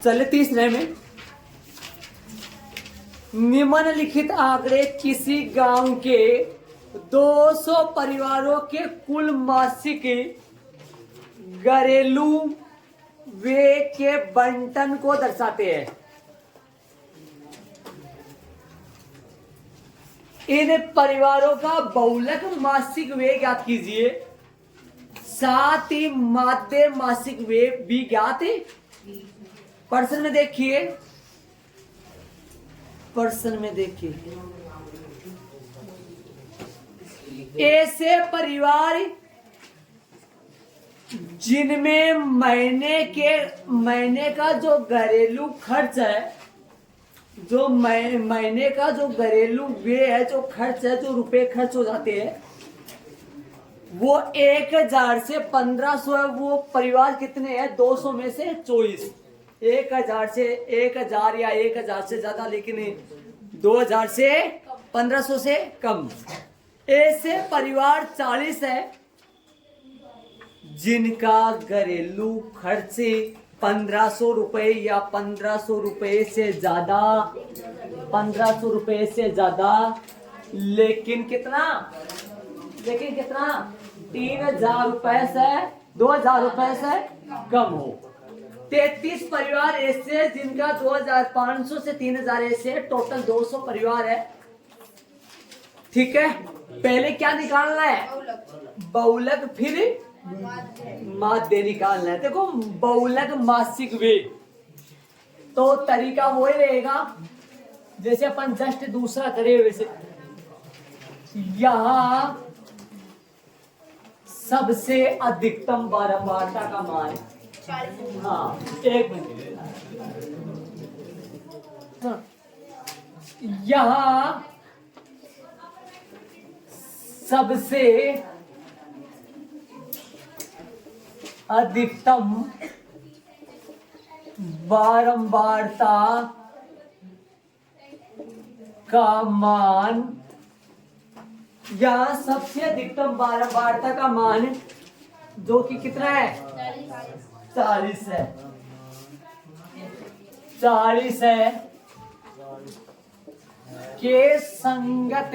चले तीसरे में, निम्नलिखित आंकड़े किसी गांव के 200 परिवारों के कुल मासिक घरेलू व्यय के बंटन को दर्शाते हैं। इन परिवारों का बहुलक मासिक व्यय ज्ञात कीजिए, साथ ही माध्य मासिक व्यय भी ज्ञात है। प्रश्न में देखिए, प्रश्न में देखिए, ऐसे परिवार जिनमें महीने का जो घरेलू खर्च है, जो महीने का जो घरेलू व्यय है, जो खर्च है, जो रुपए खर्च हो जाते हैं, वो 1000 से 1500 है। वो परिवार कितने हैं? 200 में से 24। 1000 से 1000 या 1000 से ज्यादा, लेकिन 2000 से 1500 से कम। ऐसे परिवार 40 है जिनका घरेलू खर्च 1500 रुपए या 1500 रुपए से ज्यादा, 1500 रुपए से ज्यादा, लेकिन कितना 3000 रुपए से 2000 रुपए से कम हो। 33 परिवार ऐसे जिनका 2500 से 3000, ऐसे टोटल 200 परिवार है। ठीक है, पहले क्या निकालना है? बहुलक, फिर माध्य निकालना है। देखो, बहुलक मासिक व्यय, तो तरीका वो ही रहेगा जैसे अपन जस्ट दूसरा करे वैसे। यहां सबसे अधिकतम बारंबारता का मान, हाँ, 1 मिनट, यहां सबसे अधिकतम बारंबारता का मान, यहां सबसे अधिकतम बारंबारता का मान जो कि कितना है? 40 है। 40 है के संगत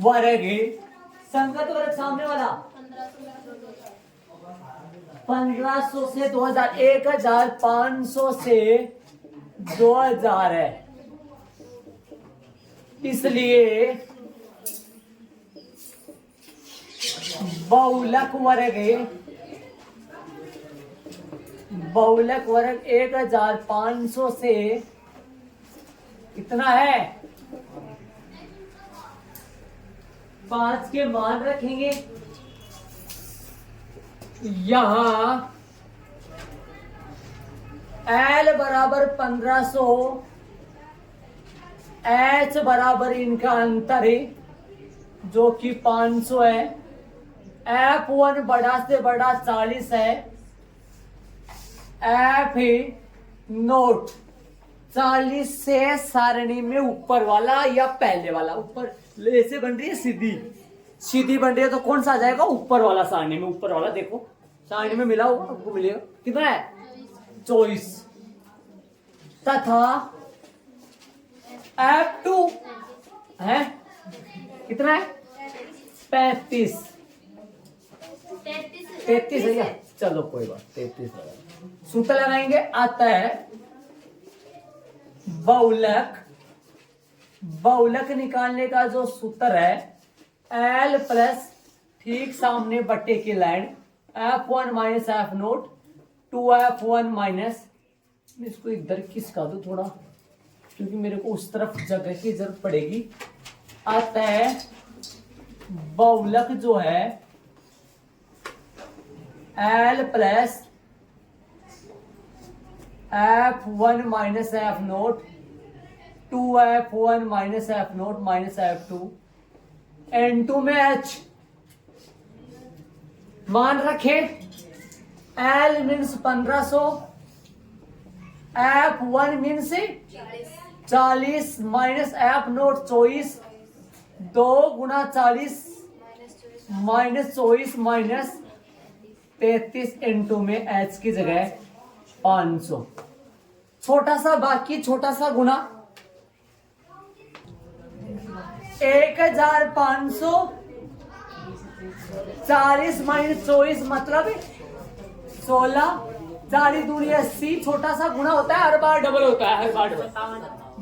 वर्ग, संगत वर्ग सामने वाला 1500 से 2000, 1500 से 2000 है। इसलिए बहुलक वर्ग 1500 से कितना है? 5 के मान रखेंगे। यहां L बराबर 1500, H बराबर इनका अंतर है जो कि 500 है। F1 बड़ा से बड़ा 40 है। F नोट 40 से सारणी में ऊपर वाला या पहले वाला, ऊपर ऐसे बन रही है, सीधी बन रही है, तो कौन सा आ जाएगा? ऊपर वाला सारणी में, ऊपर वाला। देखो सारणी में मिला हुआ आपको मिलेगा, कितना है? 24। तथा F2 है कितना है? 35 है क्या? चलो कोई बात, 33 सूत्र लगाएंगे। आता है बहुलक निकालने का जो सूत्र है, L प्लस, ठीक सामने बट्टे की line, F1 minus F note 2F1 minus, इसको इधर खिसका दो थोड़ा क्योंकि मेरे को उस तरफ जगह की जरूरत पड़ेगी। आता है बहुलक जो है L plus F1 minus F note 2F1 minus F note minus F2, N2 में H मान रखे। L means 1500, F1 means 40 minus F note 24, 2 गुना 40 माइनस 24 माइनस 33 इंटू में एच की जगह 500, छोटा सा बाकी छोटा सा गुना 1500 40 माइनस 24 मतलब 16, 40 दूनी 80, छोटा सा गुना होता है, हर बार डबल होता है, हर बार डबल।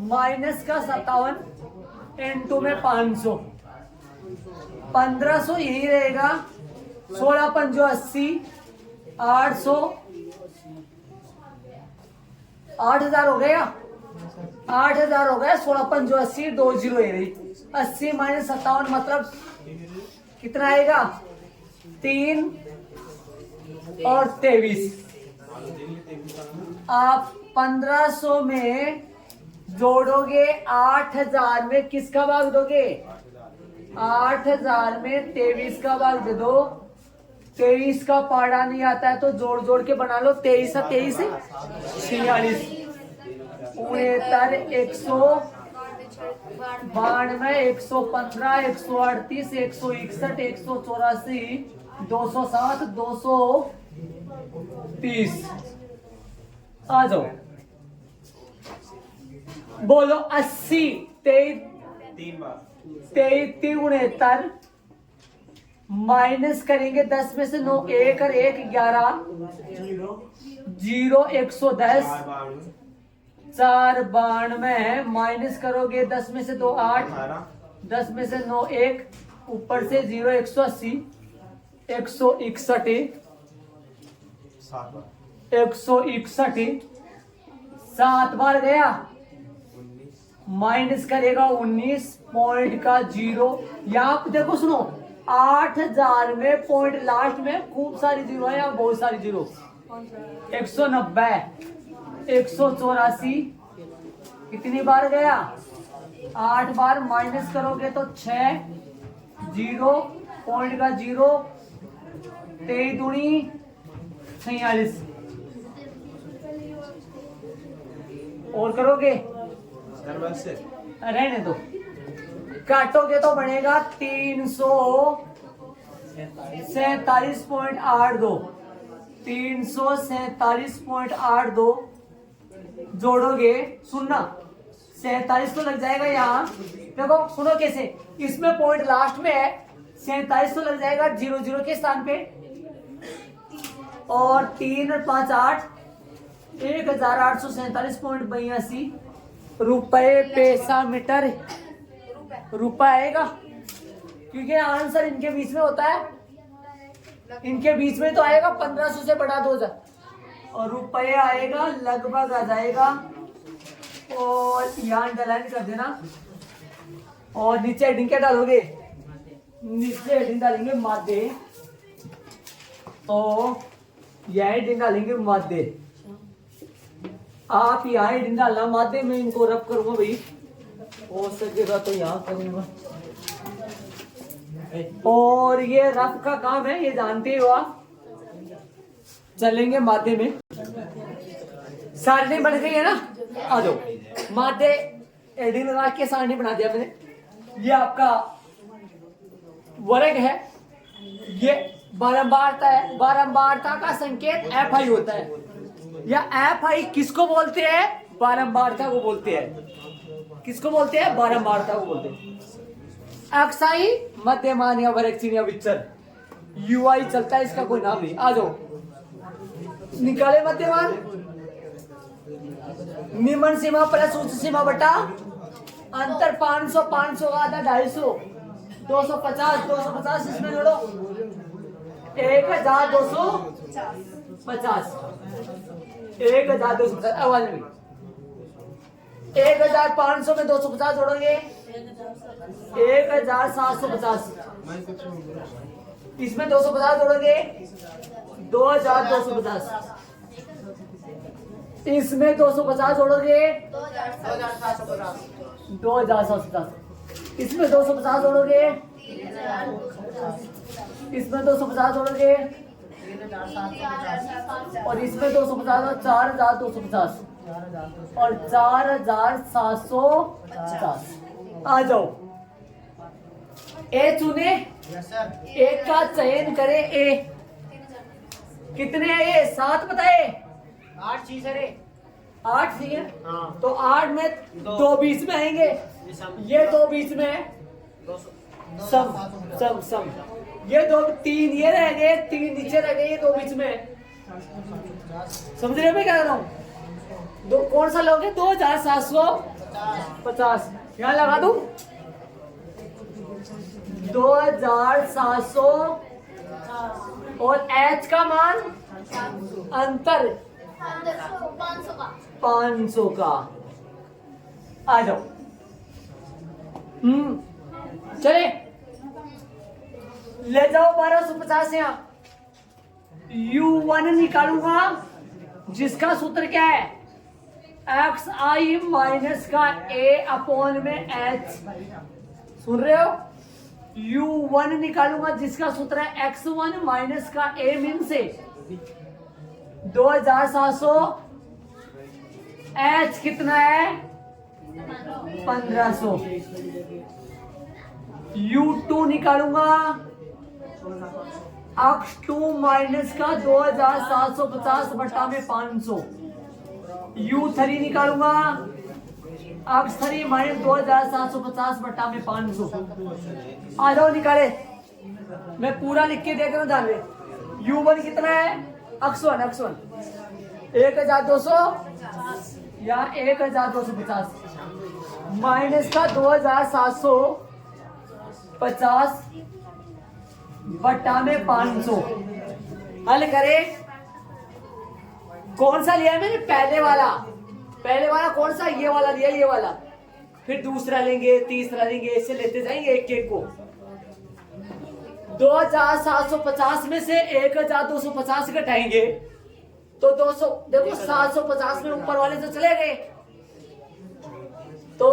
माइनस का 57 इंटू में 500, 1500 यही रहेगा, 16 पंजो 80, 800, 8000 हो गया, 8000 हो गया, 16 पंजो 80, 2 जीरो ये रही, 80 माइनस 57 मतलब कितना आएगा, 3 और 23। आप 1500 में जोड़ोगे 8000 में किसका भाग दोगे, 8000 में 23 का भाग दे दो। 23 का पाड़ा नहीं आता है तो जोड़ जोड़ के बना लो, 23 है 23 है 46, 69, 192, 115, 138, 161, 184, 207, 230। आ जाओ, बोलो 80, 63, माइनस करेंगे 10 में से 9, 1 और 1 11, 0 110, 4 92, माइनस करोगे 10 में से 2 8, 10 में से 9 1, ऊपर से 0 180, 161, 161, 7 बार गया, माइनस करेगा 19, पॉइंट का 0। यहाँ देखो सुनो, 8000 में पॉइंट लास्ट में खूब सारी जीरो है, यहाँ बहुत सारी जीरो, 190, 184, कितनी बार गया, 8 बार, माइनस करोगे तो 6, 0, पॉइंट का 0, 23 दूनी 46, और करोगे रहने दो, काटोगे तो बनेगा 347.82, 347.82 जोड़ोगे, सुनना 47 तो लग जाएगा यहाँ, देखो सुनो कैसे, इसमें पॉइंट लास्ट में है, 47 तो लग जाएगा 00 के स्थान पे, और 3 और 5 8, 1847.82 रुपए पैसा मीटर रुपए आएगा, क्योंकि आंसर इनके बीच में होता है, इनके बीच में तो आएगा, 1500 से बढ़ा 2000, और रुपये आएगा लगभग आ जाएगा, और यहाँ अंडरलाइन कर देना, और नीचे हेडिंग क्या डालोगे, नीचे हेडिंग डालेंगे मादे, तो यह हेडिंग डालेंगे मादे, आप यहाँ हेडिंग डालना मादे में, इनको रब करूंगा भाई, हो सकेगा तो यहाँ करूंगा, और ये रफ का काम है, ये जानते हो आप। चलेंगे मादे में, सारणी बन गई है ना, आ जाओ, मादे एडिंग लगा के सारणी बना दिया मैंने, ये आपका वर्ग है, ये बारंबारता है, बारंबारता का संकेत एफ आई होता है, या एफ आई किसको बोलते हैं, बारंबारता को बोलते हैं, किसको बोलते हैं, बारंबारता को बोलते हैं। अक्साई मध्यमान या वर्ग चिन्ह या विचर, यूआई चलता है, इसका कोई नाम नहीं। आ जाओ, निकाले मध्यमान, निम्न सीमा प्लस उच्च सीमा बटा अंतर 500, 500 का आधा 250, 250, 250 इसमें जोड़ो 1250, 1250, आवाज में 1500 में 250 जोड़ोगे 1750, इसमें 250 जोड़ोगे 2250, इसमें 250 जोड़ोगे 2750, इसमें 250 जोड़ोगे, इसमें 250 जोड़ोगे, और इसमें 250, 4250, और 4750। आ जाओ, ए चुने, एक का चयन करें, ए कितने है ये? 7 बताए। 8 चीज है रे। 8 चाहिए। हाँ। तो 8 में 2 बीच में आएंगे, ये 2 बीच में है। सम सम सम ये 2 3 ये रह गए, 3 नीचे रह गए, ये 2 बीच में है। समझ रहे हो मैं क्या कर रहा हूँ? दो कौन सा लोगे? 2750 यहाँ लगा दूं। 2700 और h का मान अंतर 500 का। आ जाओ। चले ले जाओ 1250 यहाँ। U1 निकालूंगा जिसका सूत्र क्या है? एक्स आई माइनस का a अपॉन में h। सुन रहे हो? U1 निकालूंगा जिसका सूत्र है x1 माइनस का a मीन से 2700। h कितना है? 1500। U2 निकालूंगा x2 माइनस का 2750 बटा में 500। U3 निकालूंगा x3 माइनस 2750 बटा में 500। आ जाओ निकाले, मैं पूरा लिख के देख रहा हूँ ध्यान में। U1 कितना है? x1 1200 या 1250 माइनस का 2750 बटा में 500। हल करें। कौन सा लिया है मैंने? पहले वाला कौन सा? ये वाला लिया, ये वाला। फिर दूसरा लेंगे, तीसरा लेंगे, ऐसे लेते जाएंगे एक एक को। 2750 में से 1250 घटाएंगे तो 200। देखो 750 में ऊपर वाले तो चले गए, तो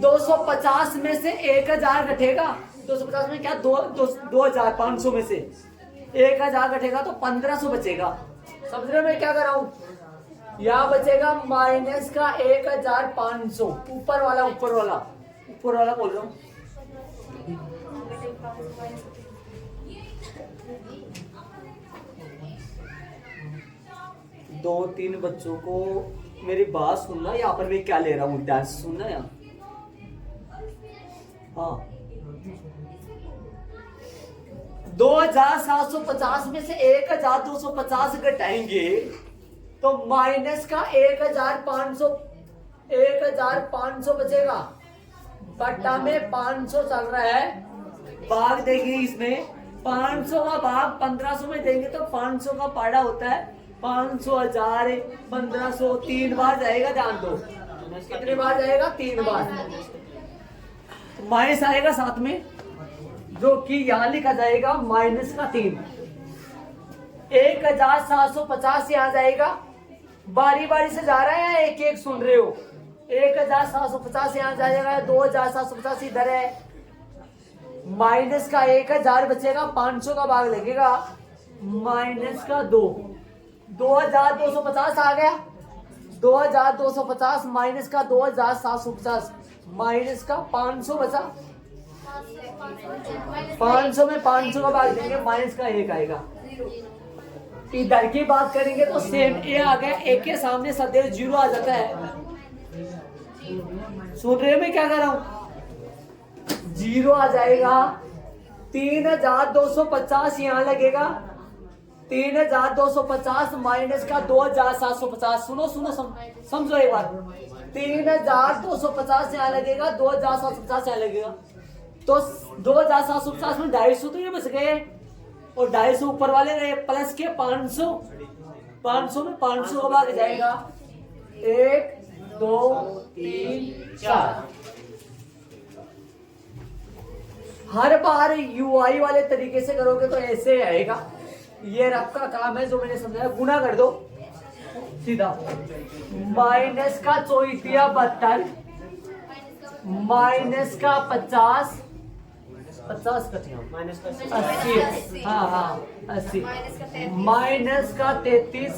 250 में से 1000 घटेगा। 250 में क्या? 2500 में से 1000 घटेगा तो 1500 बचेगा। समझ रहे हो मैं क्या कर रहा हूं? यहाँ बचेगा माइनस का 1500। ऊपर वाला बोल रहा हूं। दो तीन बच्चों को मेरी बात सुनना, यहाँ पर मैं क्या ले रहा हूँ ध्यान से सुनना यहाँ। हाँ 2750 में से 1250 घटाएंगे तो माइनस का 1500 बचेगा। बट्टा में 500 चल रहा है, भाग देंगे इसमें। 500 का भाग 1500 में देंगे तो 500 का पाड़ा होता है 500, 1000, 1500। 3 बार जाएगा, ध्यान दो। कितनी बार जाएगा? 3 बार। माइनस आएगा साथ में, जो कि यहां लिखा जाएगा माइनस का 3। 1750 यहां जाएगा। बारी बारी से जा रहा है या एक एक सुन रहे हो? 1750 यहां जाएगा, 2750 इधर है। माइनस का 1000 बचेगा, 500 का भाग लगेगा, माइनस का 2। 2250 आ गया। 2250 माइनस का 2750 माइनस का 500 बचा। 500 में 500 का भाग देंगे, माइनस का 1 आएगा। इधर की बात करेंगे तो सेम ए आ गया। एक के सामने सदैव 0 आ जाता है। सुन रहे हो मैं क्या कर रहा हूं? 0 आ जाएगा। 3250 यहां लगेगा। 3250 माइनस का 2750। सुनो समझो एक बार। 3250 यहाँ लगेगा, 2750 यहाँ लगेगा। तो 2750 में 250 तो ये बच गए, और 250 ऊपर वाले रहे, प्लस के 500। 500 में 500 का भाग जाएगा। 1 2 3 4। हर बार यूआई वाले तरीके से करोगे तो ऐसे आएगा। ये रफ का काम है जो मैंने समझाया। गुना कर दो सीधा। माइनस का 74 माइनस का 50 माइनस का 80। हाँ 80 माइनस का 33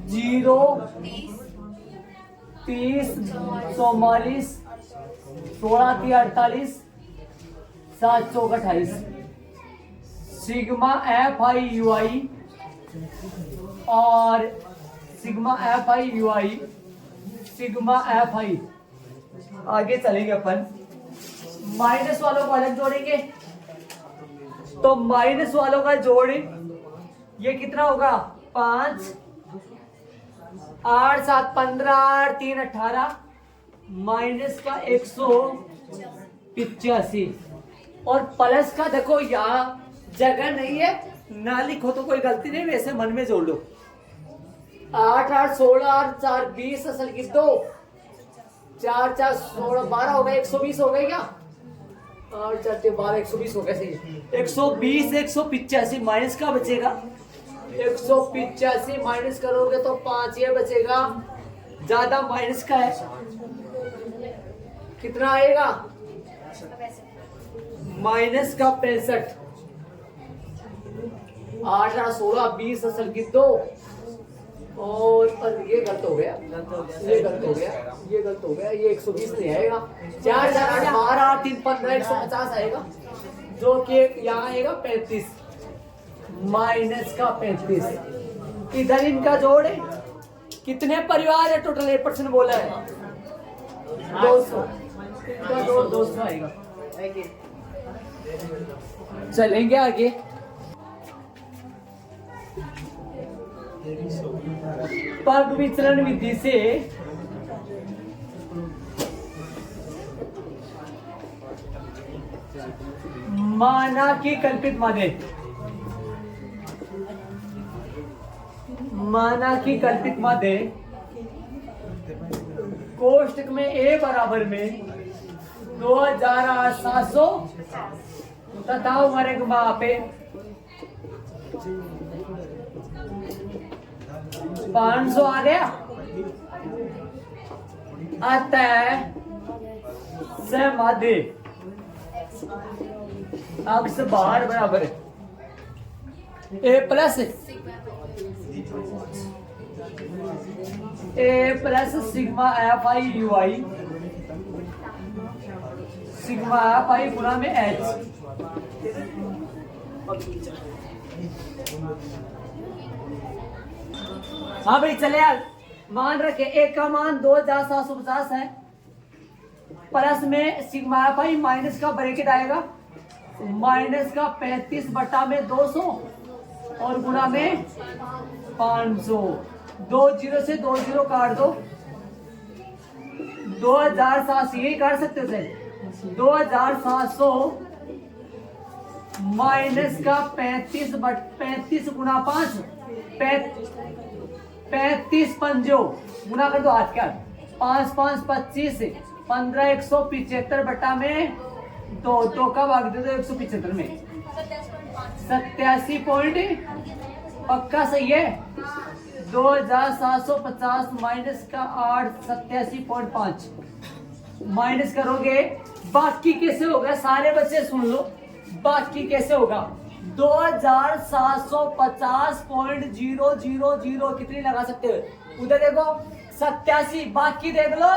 0 30 44 16 48 7 28 सिग्मा एफ आई यू आई और sigma F I U I, sigma F आई। आगे चलेंगे अपन, माइनस वालों को अलग जोड़ेंगे। तो माइनस वालों का जोड़ ये कितना होगा, 5 8 7 15 8 3 18 माइनस का 185 और प्लस का देखो यहाँ जगह नहीं है, ना लिखो तो कोई गलती नहीं, वैसे मन में जोड़ लो। 8 8 16 8 4 20 असल की 2 4 4 16 12 हो गए, 120 हो गए क्या, 8 4 12 120 हो गए सही, 120 185 माइनस का बचेगा, 185 माइनस करोगे तो 5 ये बचेगा, ज्यादा माइनस का है, कितना आएगा माइनस का 65, 8 8 16 20 असल की 2 और ये गलत हो गया, ये गलत हो गया, ये गलत हो गया, ये 120 नहीं आएगा, 4 4 8 12 8 3 15 150 आएगा, जो कि यहाँ आएगा 35 माइनस का 35। इधर इनका जोड़ है, कितने परिवार है टोटल 8% बोला है, 200, इनका जोड़ 200 आएगा। चलेंगे आगे, वर्ग विचलन विधि से माना कि कल्पित मादे, माना कि कल्पित मादे कोष्टक में ए बराबर में 2700 तथा वर्ग पे 500 आ गया, अतः समाधि अक्स बार बराबर A plus sigma F I U I, sigma F I गुणा में एच। हाँ भाई चले यार, मान रखे एक का मान 2750 है, प्लस में सिग्मा एफ आई माइनस का ब्रैकेट आएगा, माइनस का 35 बटा में 200 और गुणा में 500, 2 0 से 2 0 काट दो, 2700 यही काट सकते हो सर, 2700 माइनस का 35 गुणा 5 35 पंजो गुना कर दो, आज क्या 5 5 25 15 175 बटा में 2 का भाग दे दो 175 में 87 पॉइंट पक्का सही है, 2750 माइनस का 8 87.5 माइनस करोगे, बाकी कैसे होगा सारे बच्चे सुन लो, बाकी कैसे होगा 2750.000 कितनी लगा सकते हो, उधर देखो 87, बाकी देख लो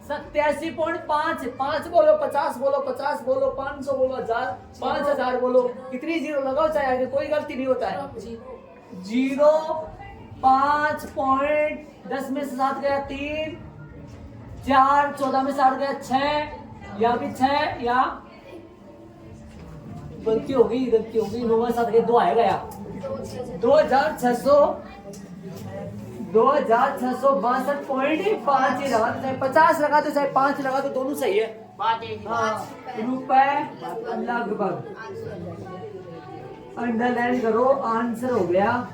87.5, 5 बोलो 50 बोलो 50 बोलो 500 बोलो 1000 5000 बोलो, कितनी जीरो लगाओ चाहे आगे कोई गलती नहीं होता है, 0 5 पॉइंट 10 में से 7 गया 3 4 14 में से 8 गया 6, यहाँ भी 6, यहाँ गलती हो गई 9 में 7 गया 2 आएगा यार, 2662.5 ही लगा दो, चाहे 50 लगा दो चाहे 5 लगा दो, दोनों सही है। हाँ रुपए लगभग अंडरलाइन करो, आंसर हो गया।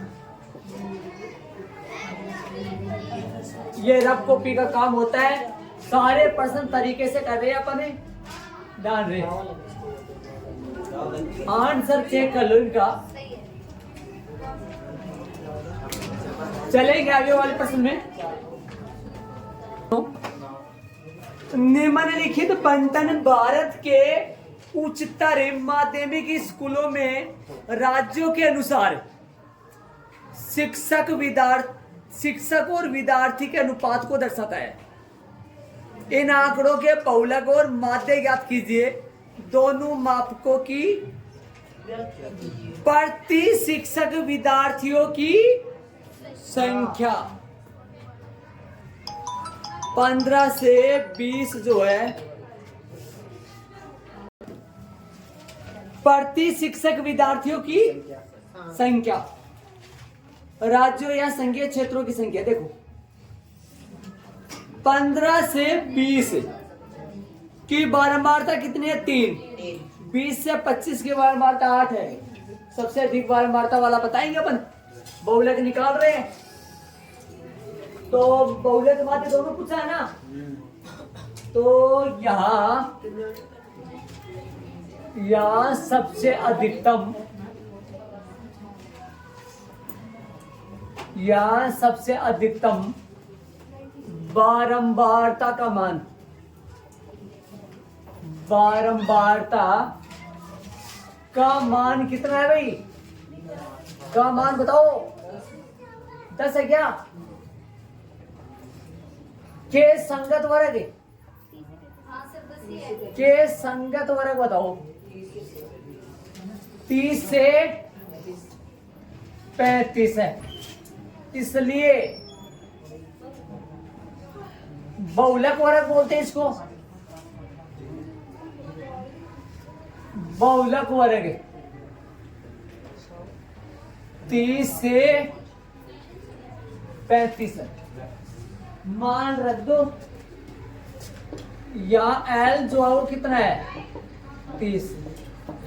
ये रफ कॉपी का काम होता है, सारे प्रश्न तरीके से कर रहे हैं अपने, ध्यान रहे, आंसर चेक कर लो इनका। चलेंगे आगे वाले प्रश्न में, निम्नलिखित बंटन भारत के उच्चतर माध्यमिक स्कूलों में राज्यों के अनुसार शिक्षक और विद्यार्थी के अनुपात को दर्शाता है। इन आंकड़ों के बहुलक और माध्य ज्ञात कीजिए। दोनों मापकों की प्रति शिक्षक विद्यार्थियों की संख्या 15 से 20 जो है, प्रति शिक्षक विद्यार्थियों की संख्या, राज्यों या संघीय क्षेत्रों की संख्या। देखो 15 से 20 की बारंबारता कितनी है? 3। 20 से 25 की बारंबारता 8 है। सबसे अधिक बारंबारता वाला बताएंगे अपन। बहुलक निकाल रहे हैं तो बहुलक माध्य दोनों पूछा है ना, तो यहाँ सबसे अधिकतम, यहाँ सबसे अधिकतम बारंबारता का मान, बारंबारता का मान कितना है भाई? का मान बताओ। 10 है क्या? के संगत वर्ग, के संगत वर्ग बताओ। 30 से 35 है, इसलिए बहुलक वर्ग बोलते हैं इसको। बहुलक वर्ग 30 से 35 है। मान रख दो। या L जो है वो कितना है? 30।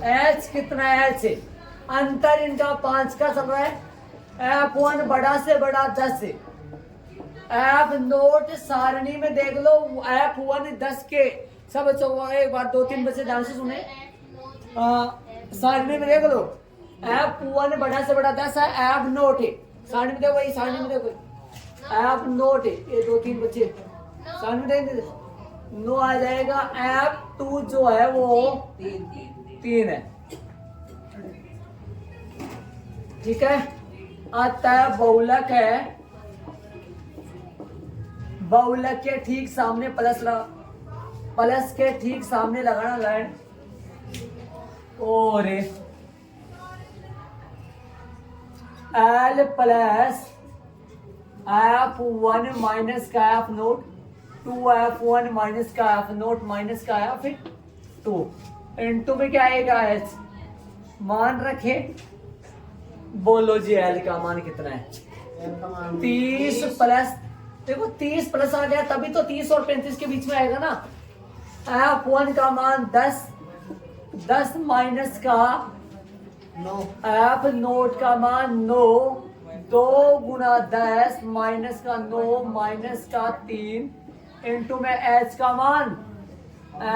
H कितना है? H अंतर इनका 5 का चल रहा है। F1 बड़ा से बड़ा 10 से। F नोट सारणी में देख लो, F1 10 के सब बच्चों, एक बार 2-3 बच्चे ध्यान से सुने। सारणी में देख लो, F1 बड़ा से बड़ा 10 है, F नोट है। सारणी में देखो भाई, सारणी में देखो, F नोट है। ये 2-3 बच्चे सारणी में देख, नो आ जाएगा। F2 जो है वो 3 है। ठीक है, अतः बहुलक है, बहुलक के ठीक सामने प्लस प्लस के ठीक सामने लगाना लाइन, और L प्लस F1 माइनस का F नोट, 2F1 माइनस का F नोट माइनस का F2 इनटू में क्या आएगा? H। मान रखे, बोलो जी L का मान कितना है? 30 प्लस, देखो 30 प्लस आ गया तभी तो 30 और 35 के बीच में आएगा ना। F1 का मान 10, 10 माइनस का 9, F नोट का मान 9, 2 गुना 10 माइनस का 9 माइनस का 3 इनटू में H का मान,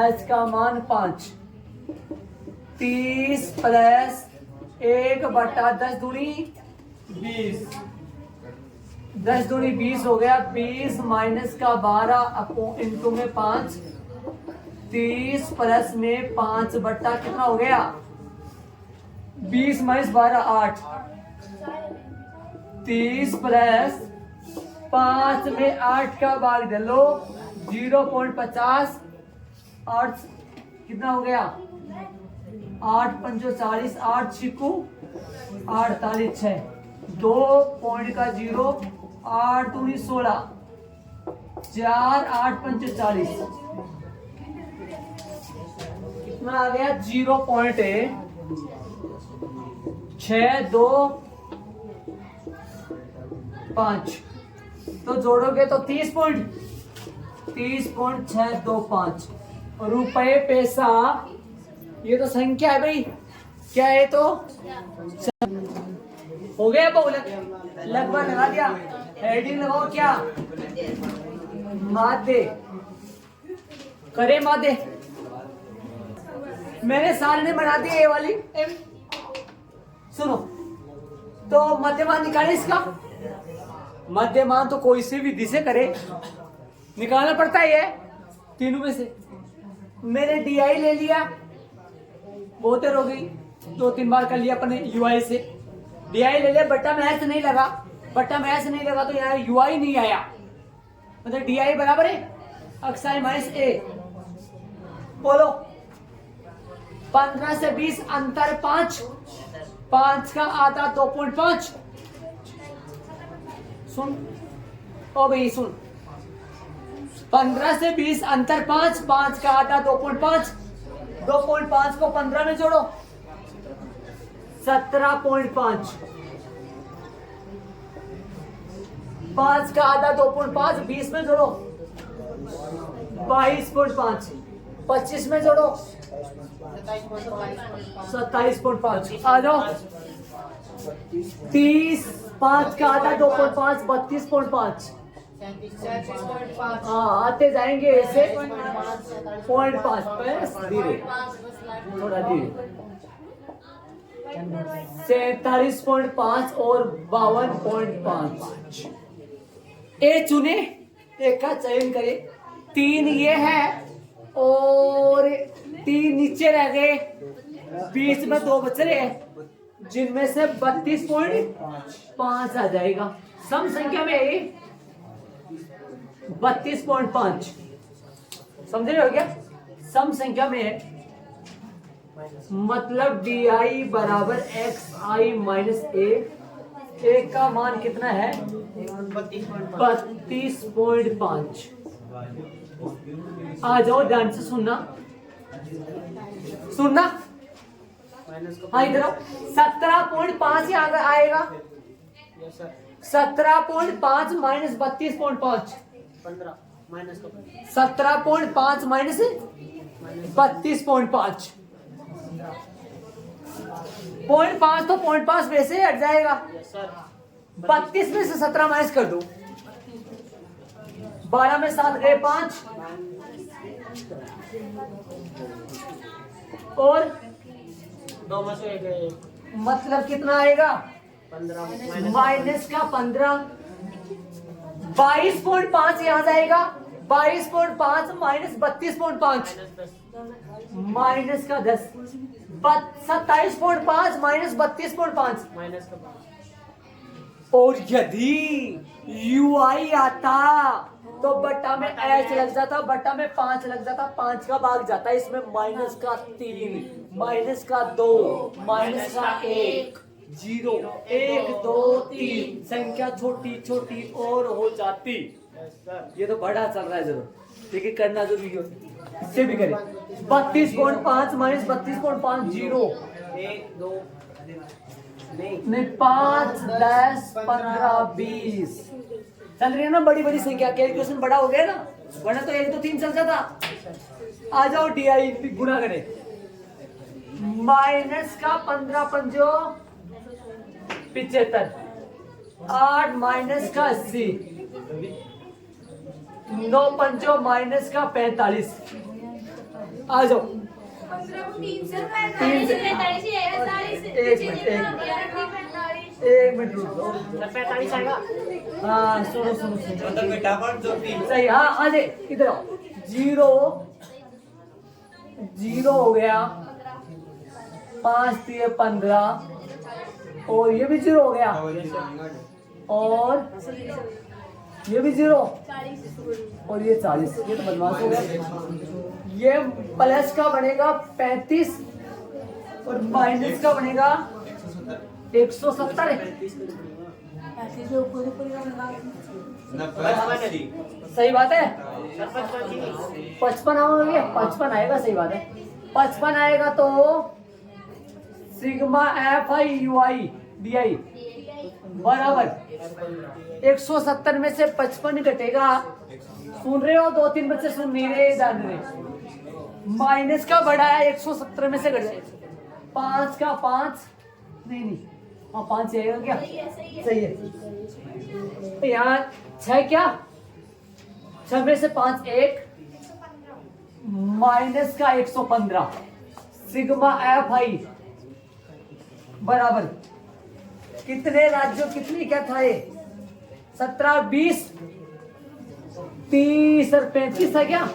H का मान 5। 30 प्लस 1/10 दूनी 20, 10 दूनी 20 हो गया। 20 माइनस का 12 इनटू में 5, 30 प्लस में 5 बट्टा कितना हो गया? 20 माइनस 12 8। 30 प्लस 5 में 8 का भाग दे लो, 0.50। 8 कितना हो गया? 8 पंचो 40, 8 छिकू 48, 6 2 पॉइंट का 0, 8 दूनी 16, 4 8 पंचो 40, कितना आ गया? 0.6225। तो जोड़ोगे तो 30.625 रुपए पैसा। ये तो संख्या है भाई, क्या है? तो हो गया बहुलक, लगभग लगा दिया। हेडिंग लगाओ, क्या माध्य करे? माध्य मैंने सारणी बना दी ये वाली। सुनो, तो मध्यमान निकाले इसका। मध्यमान तो कोई से भी दिशा करे निकालना पड़ता है, ये तीनों में से। मैंने DI ले लिया, बहुत देर हो गई, 2-3 बार कर लिया अपने UI से। DI ले लिया, बट्टा में ऐसे नहीं लगा, बट्टा में ऐसे नहीं लगा तो यहाँ UI नहीं आया, मतलब DI बराबर है अक्साई माइनस A। बोलो 15 से 20 अंतर 5, 5 का आधा 2.5। सुन ओ भाई सुन, 15 से 20 अंतर 5, 5 का आधा 2.5, 2.5 को 15 में जोड़ो 17.5, 5 का आधा 2.5 20 में जोड़ो 22.5, 25 में जोड़ो 27.5। आ जाओ 30, 5 का आधा 2.5 32.5। हाँ आते जाएंगे ऐसे 0.5 धीरे, थोड़ा धीरे। 47.5 और 52.5। ए चुने, एक का चयन करें। 3 ये है और 3 नीचे रह गए, बीच में 2 बच रहे हैं जिनमें से 32.5 आ जाएगा। सम संख्या में 32.5 समझ रहे हो क्या? सम संख्या में है मतलब डी आई बराबर एक्स आई माइनस ए। एक का मान कितना है 32.5। आ जाओ ध्यान से सुनना सुनना। हाँ इधर 17.5 यहाँ आएगा। 17.5 माइनस 32.5, 17.5 माइनस 32.5, 0.5 तो 0.5 वैसे ही हट जाएगा। 32 में से 17 माइनस कर दो, 12 में 7 गए 5 और 2 में से 1 मतलब कितना आएगा 15 माइनस का 15। 22.5 यहाँ जाएगा, 22.5 माइनस 32.5 माइनस का 10, 27.5 माइनस 32.5 माइनस का 5। और यदि यू आई आता तो बट्टा में एच लग जाता, बट्टा में 5 लग जाता, 5 का भाग जाता, इसमें माइनस का 3 माइनस का 2 माइनस का 1 0 1 2 3 संख्या छोटी छोटी और हो जाती। ये तो बड़ा चल रहा है जरूर, लेकिन करना जरूरी है। इससे भी करें 32.5 माइनस 32.5 0 1 2 नहीं 5 10 15 20 चल रही है ना बड़ी बड़ी संख्या। कैलकुलेशन बड़ा हो गया ना, वरना तो 1 2 3 चल जाता। आ जाओ डी आई गुना करें। माइनस का 15 पंजो 75, 8 माइनस का 80, 9 पंजो माइनस का 45। आ जाओ 1 मिनट रुक जाओ। 45 आएगा। हाँ सुनो सुनो सुनो सही। हाँ आ जाए इधर आओ। 0 0 हो गया, 5 3 15 और ये भी 0 हो गया और ये भी 0 और ये 40। ये तो बदमाश हो गया। ये प्लस का बनेगा 35 और माइनस का बनेगा 170। सही बात है। 55 आओगे, 55 आएगा। सही बात है 55 आएगा तो sigma F I U I D I बराबर 170 में से 55 घटेगा। सुन रहे हो? 2-3 बच्चे सुन नहीं रहे, जान रहे। माइनस का बड़ा है 170 में से घट जाएगा। 5 का 5 नहीं हाँ 5 आएगा क्या? सही है। यहाँ 6 क्या 6 में से 5 1 माइनस का 115 सिग्मा एफ आई बराबर कितने राज्यों कितनी क्या था ये 17 20 30 और 35 है क्या?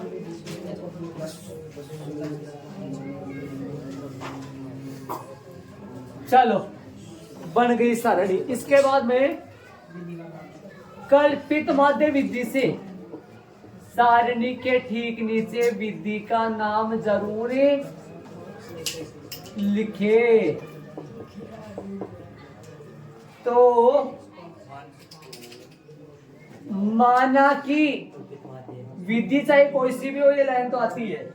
चलो बन गई सारणी। इसके बाद में कल्पित माध्य विधि से सारणी के ठीक नीचे विधि का नाम जरूर लिखे तो माना कि विधि चाहे कोई सी भी हो, ये लाइन तो आती है।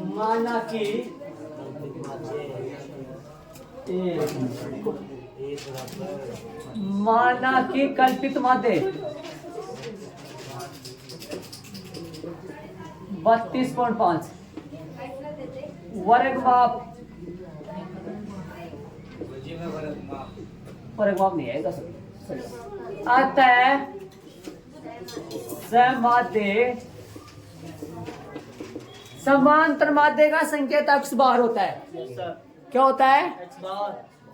माना कि माना कि कल्पित माध्य 32.5 वर्ग माप, वर्ग माप नहीं आएगा सर। अतः समाध्य समांतर माध्य का संकेत अक्ष बाहर होता है। क्या होता है?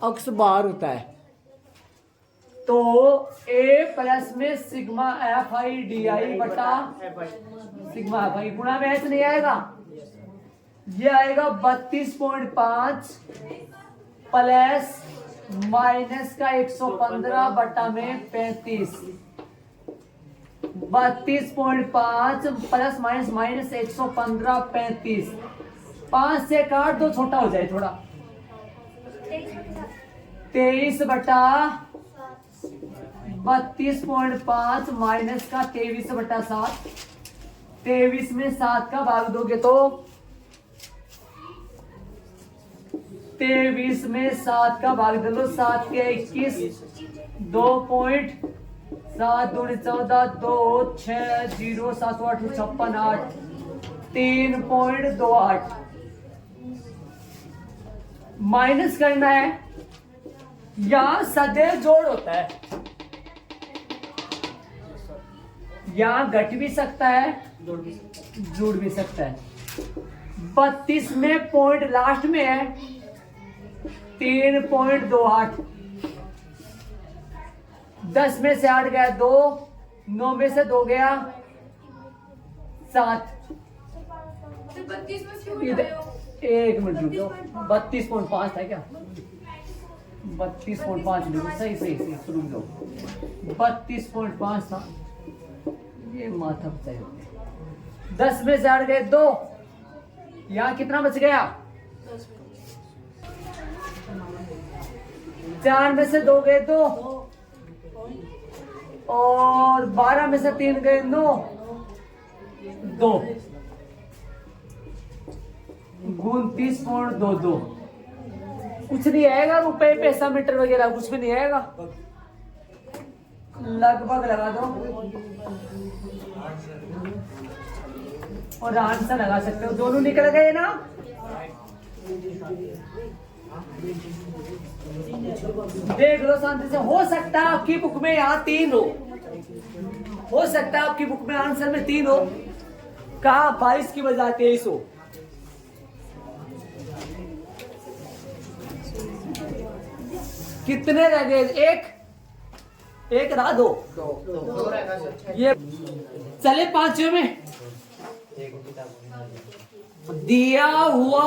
अक्ष बाहर होता है। तो A प्लस में sigma F I D I बटा सिग्मा एफ आई गुणा में ऐसे नहीं आएगा, ये आएगा 32.5 प्लस माइनस का 115 बटा में 35। 32.5 प्लस माइनस माइनस 115 35। 5 से काट दो, छोटा हो जाए थोड़ा। 23 बटा 32.5 माइनस का 23 बटा 7। 23 में 7 का भाग दोगे तो 23 में 7 का भाग दे लो, 7 के 21, 2.7 2 14 2 6 0 7 8 56 8 3.28 माइनस करना है। यहां सदैव जोड़ होता है, यहां घट भी सकता है, जुड़ भी सकता है। 32 में पॉइंट लास्ट में है 3.28। 10 में से 8 गया 2, 9 में से 2 गया 7। एक मिनट रुक जाओ, 32.5 था क्या? 32.5 लिखो, सही सही सही रुक जाओ। 32.5 था, ये माथा सही हो गया। 10 में से 8 गए 2, यहाँ कितना बच गया? 4 में से 2 गए 2 और 12 में से 3 गए 9 2 29.22। कुछ नहीं आएगा, रुपए पैसा मीटर वगैरह कुछ भी नहीं आएगा, लगभग लगा दो और आंसर लगा सकते हो। दोनों निकल गए ना? देख लो शांति से। हो सकता है आपकी बुक में यहाँ 3 हो सकता है आपकी बुक में आंसर में 3 हो। कहा 22 की बजाय 23 हो। कितने रह गए? एक रहा, 2 ये चले 5वें में। दिया हुआ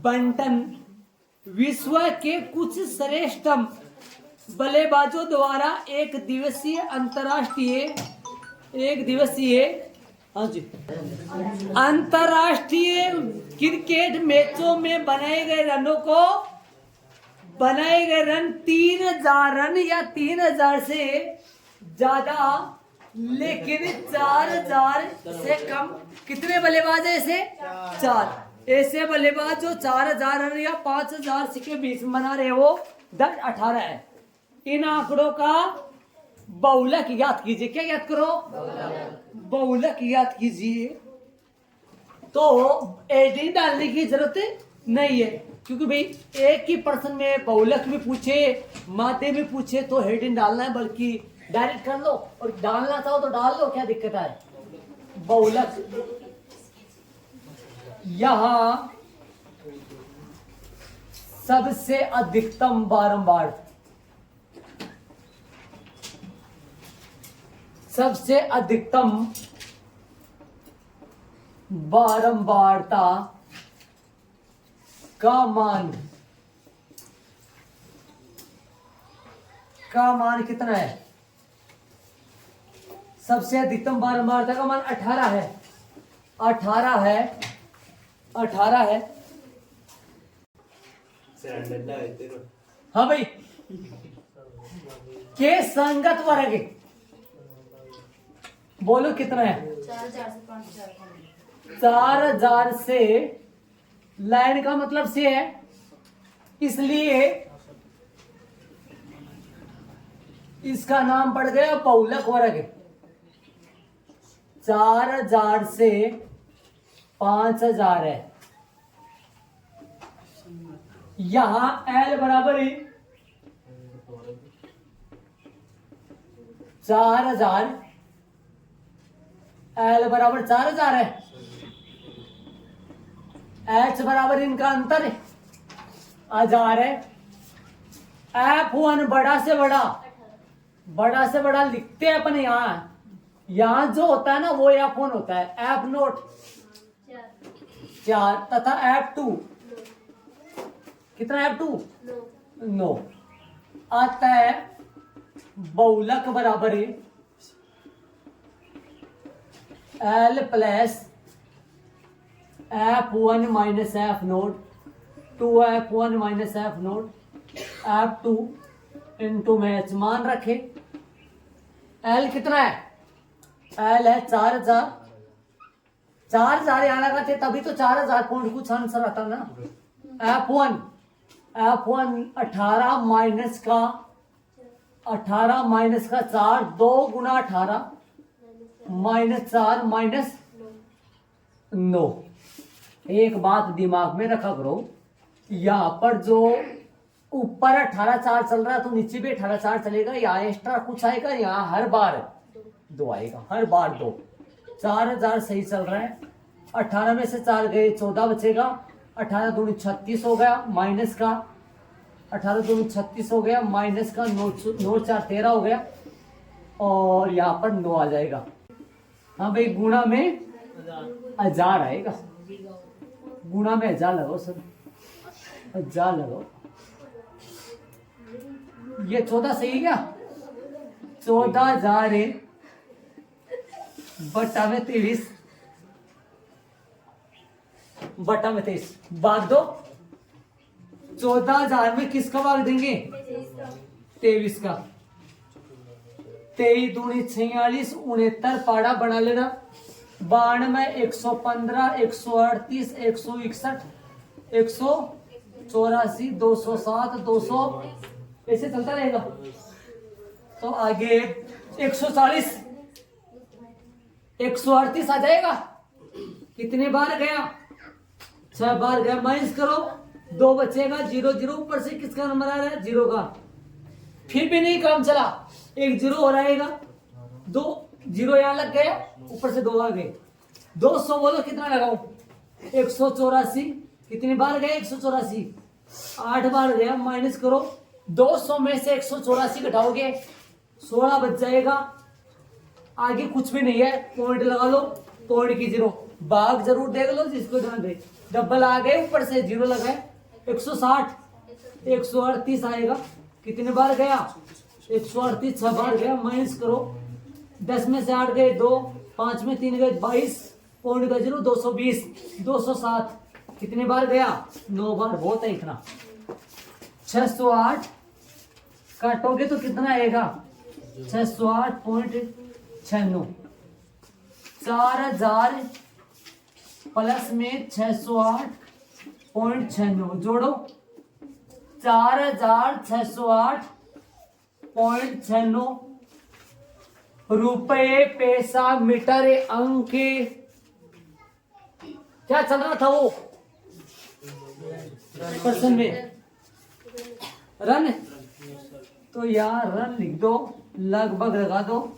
बंटन विश्व के कुछ श्रेष्ठतम बल्लेबाजों द्वारा एक दिवसीय अंतरराष्ट्रीय क्रिकेट मैचों में बनाए गए रन 3000 रन या 3000 से ज्यादा, लेकिन 4000 से कम। कितने बल्लेबाज है ऐसे? 4 ऐसे बल्लेबाज जो 4000 रन या 5000 के बीच में बना रहे हो, 10 18 है। इन आंकड़ों का बहुलक याद कीजिए। क्या याद करो? बहुलक याद कीजिए। तो एडिंग डालने की जरूरत नहीं है, क्योंकि भाई एक ही प्रश्न में बहुलक भी पूछे, माध्य भी पूछे तो हेडिंग डालना है, बल्कि डायरेक्ट कर लो और डालना चाहो तो डाल लो, क्या दिक्कत है? बहुलक यहां सबसे अधिकतम बारंबार, सबसे अधिकतम बारंबारता का मान कितना है? सबसे अधिकतम बारंबारता का मान 18 है। 18 है। 18 है। हाँ भाई, के संगत वर्ग बोलो कितना है? 4000 से लाइन का मतलब से है, इसलिए इसका नाम पड़ गया बहुलक वर्ग। 4000 से 5000 है। यहां L बराबर है 4000, L बराबर 4000 है। H बराबर इनका अंतर है 1000 है। F1 बड़ा से बड़ा, बड़ा से बड़ा लिखते हैं अपन यहां जो होता है ना वो F1 होता है। F0 4 तथा F2 कितना? F2 9 आता है। बहुलक बराबर है L plus F1 minus F0 2F1 minus F0 F2 into में H मान रखे। L कितना है? L है 4000। 4000 यहाँ लगाते तभी तो 4000 पॉइंट कुछ आंसर आता ना। F1 18 माइनस का 4 2 गुना 18 माइनस 4 माइनस 9। एक बात दिमाग में रखा करो, यहाँ पर जो ऊपर 18 4 चल रहा है तो नीचे भी 18 4 चलेगा। यहाँ एक्स्ट्रा कुछ आएगा, यहाँ हर बार 2 आएगा, हर बार 2। 4000 सही चल रहा है। 18 में से 4 गए 14 बचेगा। 18 दूनी 36 हो गया, माइनस का 18 दूनी 36 हो गया, माइनस का 9 4 13 हो गया, और यहाँ पर 9 आ जाएगा। हाँ भाई, गुणा में 1000 आएगा। गुणा में 1000 लगाओ सर, 1000 लगाओ। ये 14 सही है क्या? 14000 है बटा में 23 बटा में 23 भाग दो। 14000 में किसका भाग देंगे? 23 का। 23 दूनी 46 69 पाड़ा बना लेना। 92 115 138 161 184 207 200 ऐसे चलता रहेगा। तो आगे 140 138 आ जाएगा। कितने बार गया? 6 बार गया। माइनस करो, 2 बचेगा। 0 0 ऊपर से किसका नंबर आ रहा है? 0 का। फिर भी नहीं काम चला, एक 0 हो रहेगा। 2 0 यहाँ लग गया, ऊपर से 2 आ गए। 200 बोलो कितना लगाऊं? 184। कितनी बार गए? 184। 8 बार गया। माइनस करो, 200 में से 184 घटाओगे 16 बच जाएगा। आगे कुछ भी नहीं है, पॉइंट लगा लो, पॉइंट की 0। भाग जरूर देख लो जिसको ध्यान दे। डबल आ गए, ऊपर से 0 लगाए। 160 138 आएगा। कितने बार गया? 138 6 बार गया। माइनस करो, 10 में से 8 गए 2, 5 में 3 गए 22, पॉइंट का 0 220 207। कितने बार गया? 9 बार। बहुत है इतना। 608 काटोगे तो कितना आएगा? 608.96। 4000 प्लस में 608.96 जोड़ो। 4608.96 रुपये पैसा मीटर अंक क्या चल रहा था वो पर्सन में? रन। तो यहाँ रन लिख दो, लगभग लगा दो।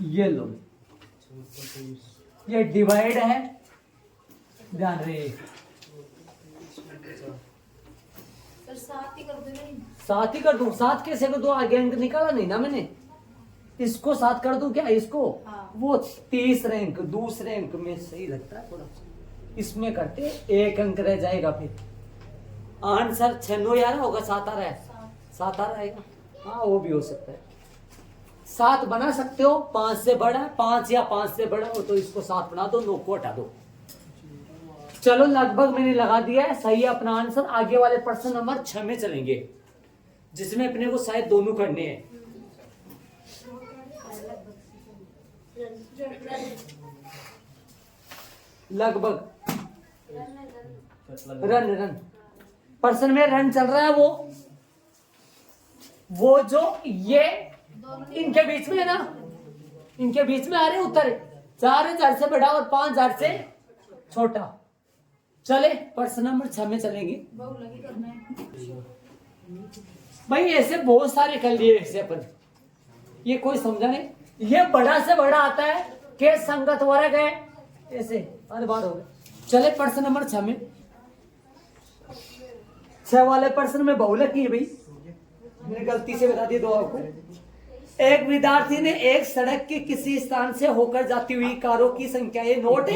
ये लो, ये डिवाइड है, ध्यान रहे। साथ ही कर दो। साथ ही कर दूं? साथ कैसे कर दूं? आगे अंक निकाला नहीं ना मैंने। इसको साथ कर दूं क्या? इसको वो 30 रैंक दूसरे अंक में सही लगता है थोड़ा। इसमें करते 1 अंक रह जाएगा। फिर आंसर 96 आ रहा होगा, 7 आ रहा है, 7 आ रहा है। हाँ वो भी हो सकता है। 7 बना सकते हो, 5 से बड़ा, 5 या 5 से बड़ा हो तो इसको 7 बना दो, 9 को हटा दो। चलो लगभग मैंने लगा दिया है, सही है अपना आंसर। आगे वाले प्रश्न नंबर 6 में चलेंगे, जिसमें अपने को शायद दोनों करने हैं। लगभग रन प्रश्न में रन चल रहा है, वो जो ये इनके बीच में है ना, इनके बीच में आ रहे उत्तर 4000 से बड़ा और 5000 से छोटा। चले प्रश्न नंबर 6 में चलेंगे। भाई ऐसे बहुत सारे कर लिए ऐसे अपन, ये कोई समझा नहीं। ये बड़ा से बड़ा आता है के संगत वर्ग है, ऐसे हर बार हो गए। चले प्रश्न नंबर 6 में। 6 वाले प्रश्न में बहुलक की है भाई, मैंने गलती से बता दिया दो आपको। एक विद्यार्थी ने एक सड़क के किसी स्थान से होकर जाती हुई कारों की संख्या ये नोट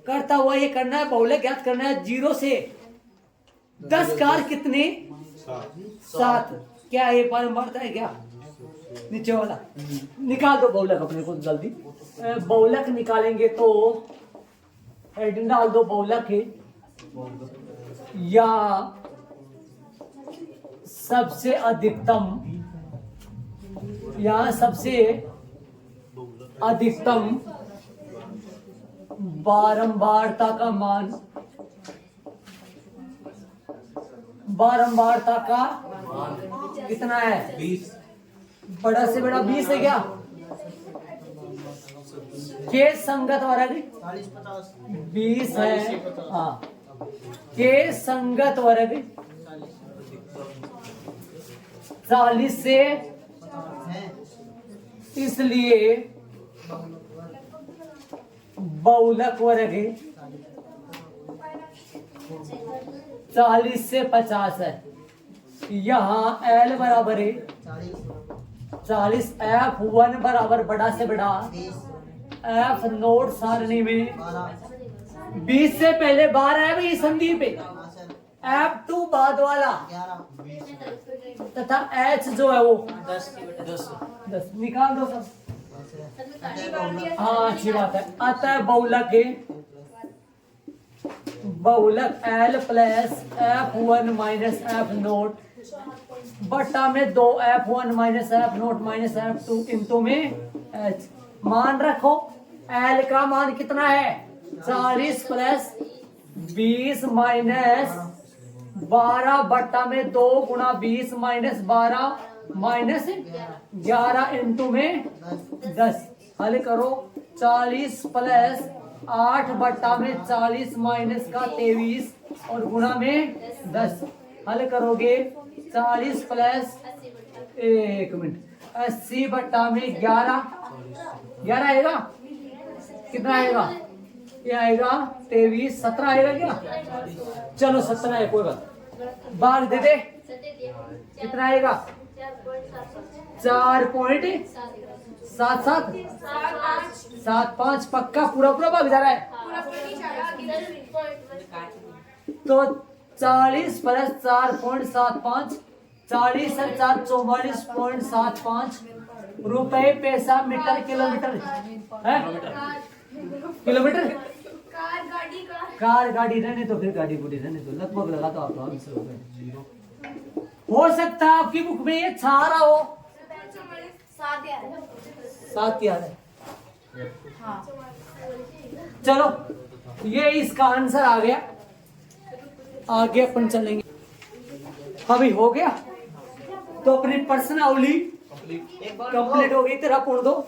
करता हुआ ये करना है, बहुलक ज्ञात करना है। 0 से 10 कार कितने? 7। क्या ये बढ़ता है क्या? नीचे वाला निकाल दो बहुलक अपने को जल्दी। बहुलक निकालेंगे तो हेडिंग डाल दो बहुलक है या सबसे अधिकतम, यहाँ सबसे अधिकतम बारंबारता का मान, बारंबारता का कितना है? 20। बड़ा से बड़ा 20 है क्या? के संगत वर्ग 20 है, हाँ के संगत वर्ग 40 से, इसलिए बहुलक वर्ग 40 से 50 है। यहाँ L बराबर है 40, F1 बराबर बड़ा से बड़ा F नोट सारणी में 20 से पहले 12 है भाई संधि पे, F2 बाद वाला तथा H जो है वो 10 निकाल दो सब। हाँ अच्छी बात है। अतः बहुलक L plus F1 minus F note बट्टा में 2 F1 minus F note minus F2 into में H। मान रखो L का मान कितना है? 40 प्लस 20 माइनस 12 बट्टा में 2 गुणा 20 माइनस 12 माइनस 11 इंटू में 10। हल करो 40 प्लस 8 बट्टा में 40 माइनस का 23 और गुणा में 10। हल करोगे 40 प्लस 80 बट्टा में 11 आएगा, कितना आएगा? ये आएगा 23, 17 आएगा क्या? चलो 17 है, कोई बात। बार दे दे, कितना आएगा? 4.77 पक्का पूरा भाग जा रहा है। तो 40 प्लस 4.75 40 और 4 44.75 रुपए पैसा मीटर किलोमीटर है, किलोमीटर। कार गाड़ी रहने तो फिर गाड़ी गुड़ी रहने तो लगभग लगा तो आप हो सकता है आपकी बुक में ये छा रहा हो 7 याद है। चलो ये इसका आंसर आ गया। आगे अपन चलेंगे। अभी हो गया तो अपनी प्रश्नावली कंप्लीट हो गई। तेरा पूर्ण दो।